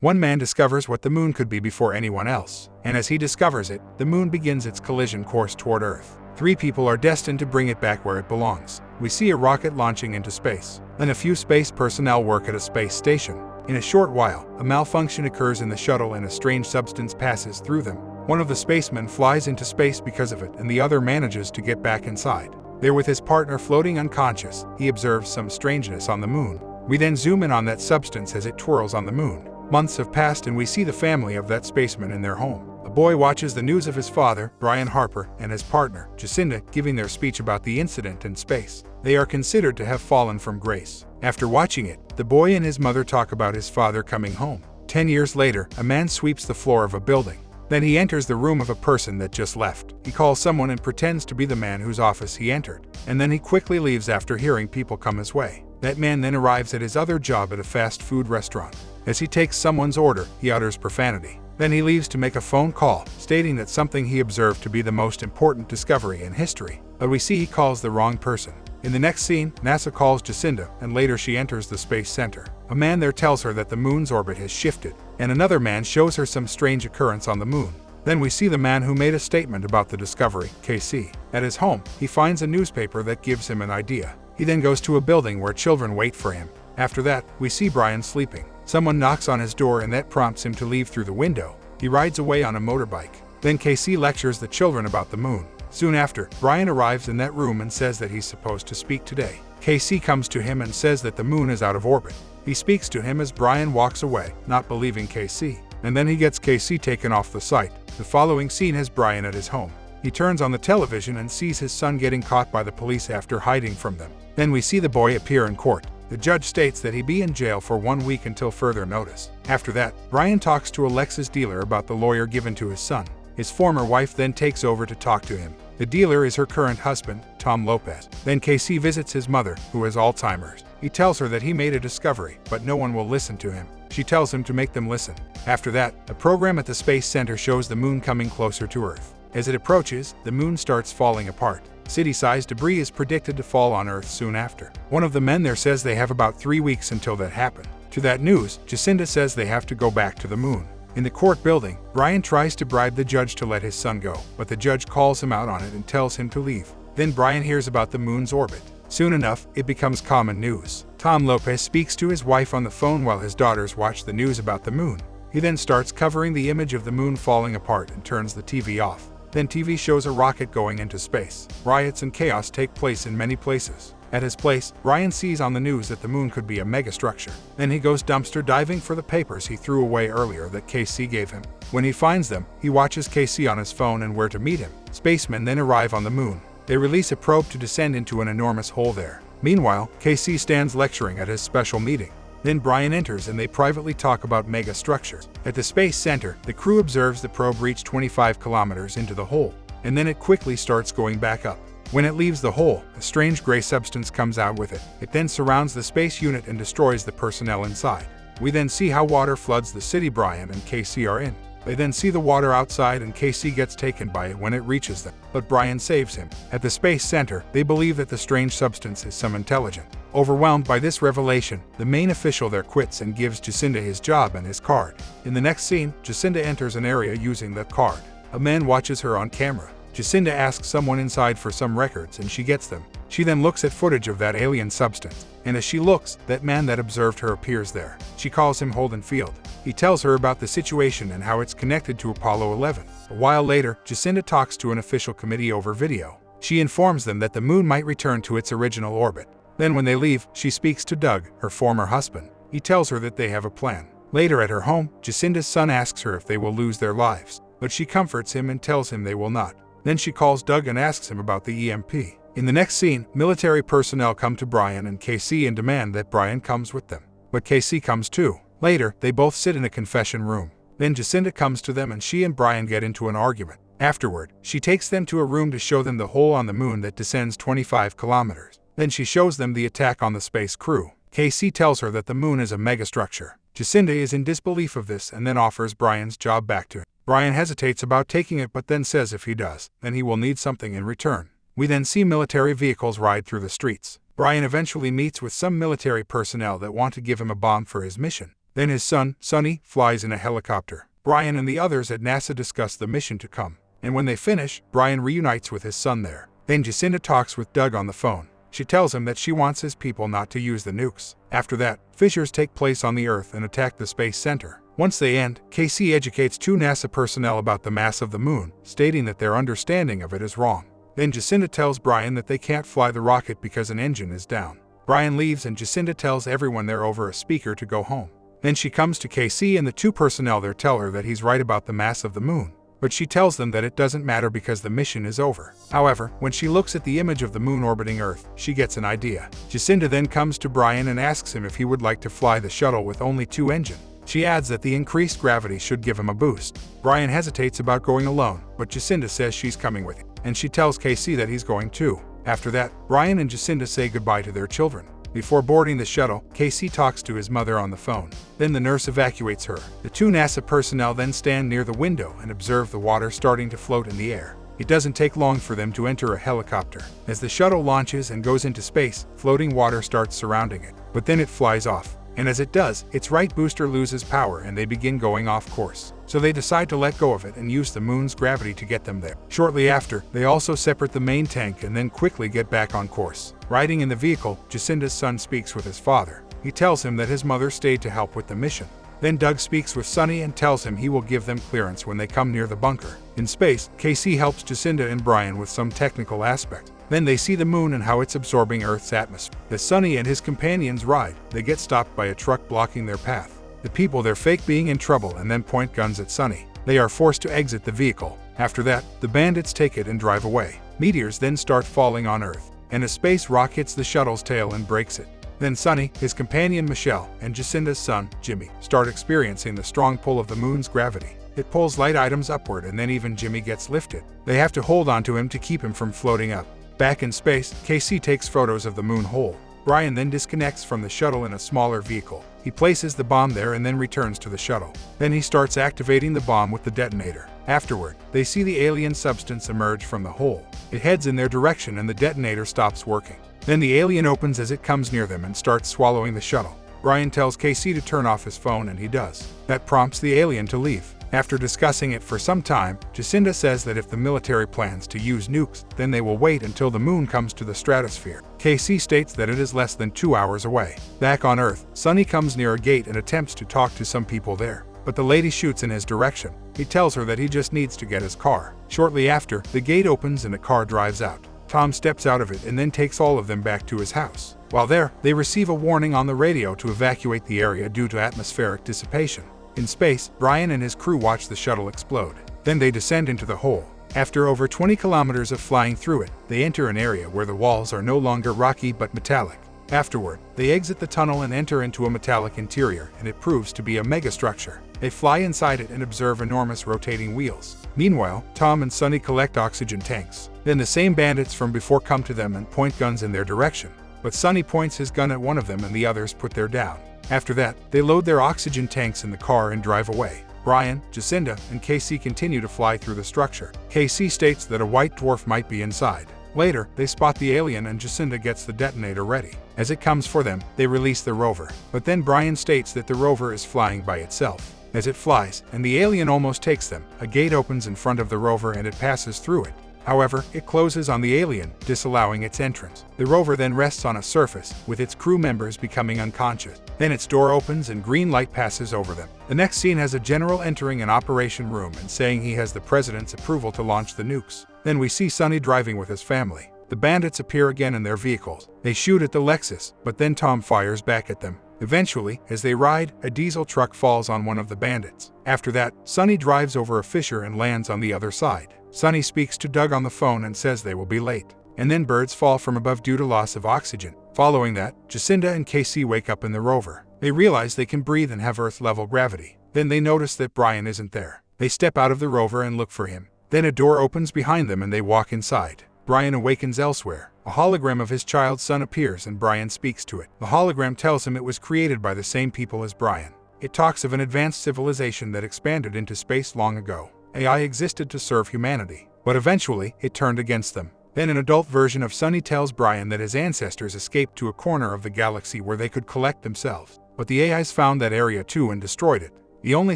One man discovers what the moon could be before anyone else, and as he discovers it, the moon begins its collision course toward Earth. 3 people are destined to bring it back where it belongs. We see a rocket launching into space. Then a few space personnel work at a space station. In a short while, a malfunction occurs in the shuttle and a strange substance passes through them. One of the spacemen flies into space because of it, and the other manages to get back inside. There with his partner floating unconscious, he observes some strangeness on the moon. We then zoom in on that substance as it twirls on the moon. Months have passed and we see the family of that spaceman in their home. A boy watches the news of his father, Brian Harper, and his partner, Jacinda, giving their speech about the incident in space. They are considered to have fallen from grace. After watching it, the boy and his mother talk about his father coming home. 10 years later, a man sweeps the floor of a building. Then he enters the room of a person that just left. He calls someone and pretends to be the man whose office he entered. And then he quickly leaves after hearing people come his way. That man then arrives at his other job at a fast food restaurant. As he takes someone's order, he utters profanity. Then he leaves to make a phone call, stating that something he observed to be the most important discovery in history. But we see he calls the wrong person. In the next scene, NASA calls Jacinda, and later she enters the Space Center. A man there tells her that the moon's orbit has shifted, and another man shows her some strange occurrence on the moon. Then we see the man who made a statement about the discovery, KC. At his home, he finds a newspaper that gives him an idea. He then goes to a building where children wait for him. After that, we see Brian sleeping. Someone knocks on his door and that prompts him to leave through the window. He rides away on a motorbike. Then KC lectures the children about the moon. Soon after, Brian arrives in that room and says that he's supposed to speak today. KC comes to him and says that the moon is out of orbit. He speaks to him as Brian walks away, not believing KC. And then he gets KC taken off the site. The following scene has Brian at his home. He turns on the television and sees his son getting caught by the police after hiding from them. Then we see the boy appear in court. The judge states that he be in jail for 1 week until further notice. After that, Brian talks to a Lexus dealer about the lawyer given to his son. His former wife then takes over to talk to him. The dealer is her current husband, Tom Lopez. Then KC visits his mother, who has Alzheimer's. He tells her that he made a discovery, but no one will listen to him. She tells him to make them listen. After that, a program at the Space Center shows the moon coming closer to Earth. As it approaches, the moon starts falling apart. City-sized debris is predicted to fall on Earth soon after. One of the men there says they have about 3 weeks until that happens. To that news, Jacinda says they have to go back to the moon. In the court building, Brian tries to bribe the judge to let his son go, but the judge calls him out on it and tells him to leave. Then Brian hears about the moon's orbit. Soon enough, it becomes common news. Tom Lopez speaks to his wife on the phone while his daughters watch the news about the moon. He then starts covering the image of the moon falling apart and turns the TV off. Then TV shows a rocket going into space. Riots and chaos take place in many places. At his place, Brian sees on the news that the moon could be a megastructure. Then he goes dumpster diving for the papers he threw away earlier that KC gave him. When he finds them, he watches KC on his phone and where to meet him. Spacemen then arrive on the moon. They release a probe to descend into an enormous hole there. Meanwhile, KC stands lecturing at his special meeting. Then Brian enters and they privately talk about megastructures. At the Space Center, the crew observes the probe reach 25 kilometers into the hole, and then it quickly starts going back up. When it leaves the hole, a strange gray substance comes out with it. It then surrounds the space unit and destroys the personnel inside. We then see how water floods the city Brian and KC are in. They then see the water outside and KC gets taken by it when it reaches them, but Brian saves him. At the Space Center, they believe that the strange substance is some intelligent. Overwhelmed by this revelation, the main official there quits and gives Jacinda his job and his card. In the next scene, Jacinda enters an area using that card. A man watches her on camera. Jacinda asks someone inside for some records and she gets them. She then looks at footage of that alien substance, and as she looks, that man that observed her appears there. She calls him Holden Field. He tells her about the situation and how it's connected to Apollo 11. A while later, Jacinda talks to an official committee over video. She informs them that the moon might return to its original orbit. Then when they leave, she speaks to Doug, her former husband. He tells her that they have a plan. Later at her home, Jacinda's son asks her if they will lose their lives, but she comforts him and tells him they will not. Then she calls Doug and asks him about the EMP. In the next scene, military personnel come to Brian and KC and demand that Brian comes with them. But KC comes too. Later, they both sit in a confession room. Then Jacinda comes to them and she and Brian get into an argument. Afterward, she takes them to a room to show them the hole on the moon that descends 25 kilometers. Then she shows them the attack on the space crew. KC tells her that the moon is a megastructure. Jacinda is in disbelief of this and then offers Brian's job back to him. Brian hesitates about taking it but then says if he does, then he will need something in return. We then see military vehicles ride through the streets. Brian eventually meets with some military personnel that want to give him a bomb for his mission. Then his son, Sonny, flies in a helicopter. Brian and the others at NASA discuss the mission to come. And when they finish, Brian reunites with his son there. Then Jacinda talks with Doug on the phone. She tells him that she wants his people not to use the nukes. After that, fissures take place on the Earth and attack the Space Center. Once they end, Casey educates 2 NASA personnel about the mass of the moon, stating that their understanding of it is wrong. Then Jacinda tells Brian that they can't fly the rocket because an engine is down. Brian leaves and Jacinda tells everyone there over a speaker to go home. Then she comes to Casey and the 2 personnel there tell her that he's right about the mass of the moon. But she tells them that it doesn't matter because the mission is over. However, when she looks at the image of the moon orbiting Earth, she gets an idea. Jacinda then comes to Brian and asks him if he would like to fly the shuttle with only 2 engines. She adds that the increased gravity should give him a boost. Brian hesitates about going alone, but Jacinda says she's coming with him, and she tells Casey that he's going too. After that, Brian and Jacinda say goodbye to their children. Before boarding the shuttle, Casey talks to his mother on the phone. Then the nurse evacuates her. The 2 NASA personnel then stand near the window and observe the water starting to float in the air. It doesn't take long for them to enter a helicopter. As the shuttle launches and goes into space, floating water starts surrounding it. But then it flies off. And as it does, its right booster loses power and they begin going off course. So they decide to let go of it and use the moon's gravity to get them there. Shortly after, they also separate the main tank and then quickly get back on course. Riding in the vehicle, Jacinda's son speaks with his father. He tells him that his mother stayed to help with the mission. Then Doug speaks with Sonny and tells him he will give them clearance when they come near the bunker. In space, Casey helps Jacinda and Brian with some technical aspect. Then they see the moon and how it's absorbing Earth's atmosphere. As Sonny and his companions ride, they get stopped by a truck blocking their path. The people there fake being in trouble and then point guns at Sonny. They are forced to exit the vehicle. After that, the bandits take it and drive away. Meteors then start falling on Earth, and a space rock hits the shuttle's tail and breaks it. Then Sonny, his companion Michelle, and Jacinda's son, Jimmy, start experiencing the strong pull of the moon's gravity. It pulls light items upward and then even Jimmy gets lifted. They have to hold onto him to keep him from floating up. Back in space, Casey takes photos of the moon hole. Brian then disconnects from the shuttle in a smaller vehicle. He places the bomb there and then returns to the shuttle. Then he starts activating the bomb with the detonator. Afterward, they see the alien substance emerge from the hole. It heads in their direction and the detonator stops working. Then the alien opens as it comes near them and starts swallowing the shuttle. Brian tells Casey to turn off his phone and he does. That prompts the alien to leave. After discussing it for some time, Jacinda says that if the military plans to use nukes, then they will wait until the moon comes to the stratosphere. Casey states that it is less than 2 hours away. Back on Earth, Sonny comes near a gate and attempts to talk to some people there, but the lady shoots in his direction. He tells her that he just needs to get his car. Shortly after, the gate opens and a car drives out. Tom steps out of it and then takes all of them back to his house. While there, they receive a warning on the radio to evacuate the area due to atmospheric dissipation. In space, Brian and his crew watch the shuttle explode. Then they descend into the hole. After over 20 kilometers of flying through it, they enter an area where the walls are no longer rocky but metallic. Afterward, they exit the tunnel and enter into a metallic interior, and it proves to be a megastructure. They fly inside it and observe enormous rotating wheels. Meanwhile, Tom and Sonny collect oxygen tanks. Then the same bandits from before come to them and point guns in their direction. But Sonny points his gun at one of them and the others put their down. After that, they load their oxygen tanks in the car and drive away. Brian, Jacinda, and Casey continue to fly through the structure. Casey states that a white dwarf might be inside. Later, they spot the alien and Jacinda gets the detonator ready. As it comes for them, they release the rover. But then Brian states that the rover is flying by itself. As it flies, and the alien almost takes them, a gate opens in front of the rover and it passes through it. However, it closes on the alien, disallowing its entrance. The rover then rests on a surface, with its crew members becoming unconscious. Then its door opens and green light passes over them. The next scene has a general entering an operation room and saying he has the president's approval to launch the nukes. Then we see Sonny driving with his family. The bandits appear again in their vehicles. They shoot at the Lexus, but then Tom fires back at them. Eventually, as they ride, a diesel truck falls on one of the bandits. After that, Sonny drives over a fissure and lands on the other side. Sonny speaks to Doug on the phone and says they will be late. And then birds fall from above due to loss of oxygen. Following that, Jacinda and Casey wake up in the rover. They realize they can breathe and have Earth-level gravity. Then they notice that Brian isn't there. They step out of the rover and look for him. Then a door opens behind them and they walk inside. Brian awakens elsewhere. A hologram of his child's son appears and Brian speaks to it. The hologram tells him it was created by the same people as Brian. It talks of an advanced civilization that expanded into space long ago. AI existed to serve humanity, but eventually it turned against them. Then an adult version of Sonny tells Brian that his ancestors escaped to a corner of the galaxy where they could collect themselves. but the AIs found that area too and destroyed it. The only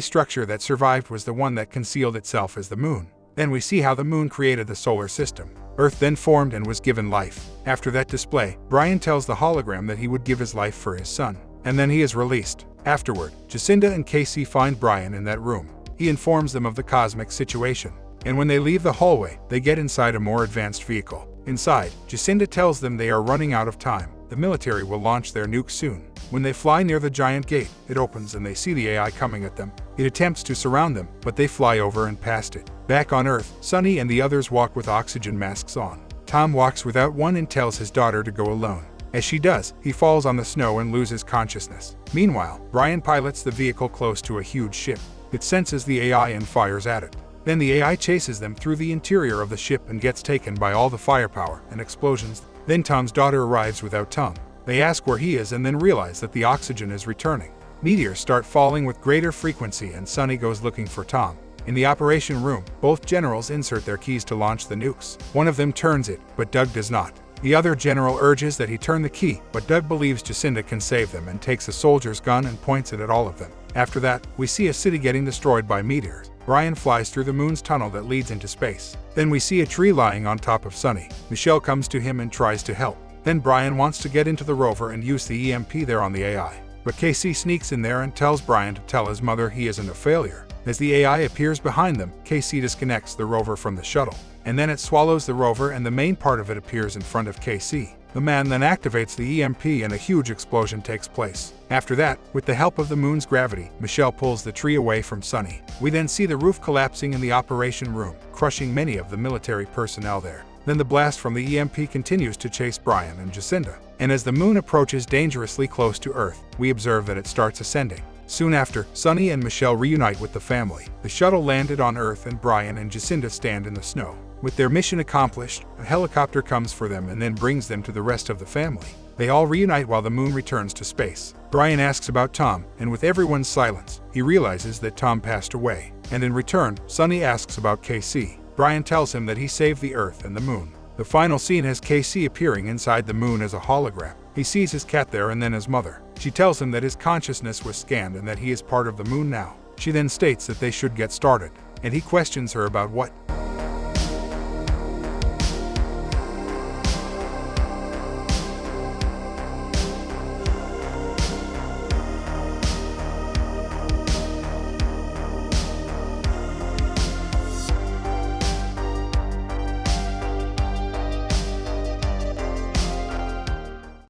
structure that survived was the one that concealed itself as the moon. Then we see how the moon created the solar system. Earth then formed and was given life. After that display, Brian tells the hologram that he would give his life for his son, and then he is released. Afterward, Jacinda and Casey find Brian in that room. He informs them of the cosmic situation, and when they leave the hallway, they get inside a more advanced vehicle. Inside, Jacinda tells them they are running out of time. The military will launch their nukes soon. When they fly near the giant gate, it opens and they see the AI coming at them. It attempts to surround them, but they fly over and past it. Back on Earth, Sunny and the others walk with oxygen masks on. Tom walks without one and tells his daughter to go alone. As she does, he falls on the snow and loses consciousness. Meanwhile, Brian pilots the vehicle close to a huge ship. It senses the AI and fires at it. Then the AI chases them through the interior of the ship and gets taken by all the firepower and explosions. Then Tom's daughter arrives without Tom. They ask where he is and then realize that the oxygen is returning. Meteors start falling with greater frequency and Sunny goes looking for Tom. In the operation room, both generals insert their keys to launch the nukes. One of them turns it, but Doug does not. The other general urges that he turn the key, but Doug believes Jacinda can save them and takes a soldier's gun and points it at all of them. After that, we see a city getting destroyed by meteors. Brian flies through the moon's tunnel that leads into space. Then we see a tree lying on top of Sunny. Michelle comes to him and tries to help. Then Brian wants to get into the rover and use the EMP there on the AI. But Casey sneaks in there and tells Brian to tell his mother he isn't a failure. As the AI appears behind them, Casey disconnects the rover from the shuttle. And then it swallows the rover and the main part of it appears in front of Casey. The man then activates the EMP and a huge explosion takes place. After that, with the help of the moon's gravity, Michelle pulls the tree away from Sunny. We then see the roof collapsing in the operation room, crushing many of the military personnel there. Then the blast from the EMP continues to chase Brian and Jacinda. And as the moon approaches dangerously close to Earth, we observe that it starts ascending. Soon after, Sunny and Michelle reunite with the family. The shuttle landed on Earth and Brian and Jacinda stand in the snow. With their mission accomplished, a helicopter comes for them and then brings them to the rest of the family. They all reunite while the moon returns to space. Brian asks about Tom, and with everyone's silence, he realizes that Tom passed away. And in return, Sunny asks about Casey. Brian tells him that he saved the Earth and the moon. The final scene has Casey appearing inside the moon as a hologram. He sees his cat there and then his mother. She tells him that his consciousness was scanned and that he is part of the moon now. She then states that they should get started, and he questions her about what.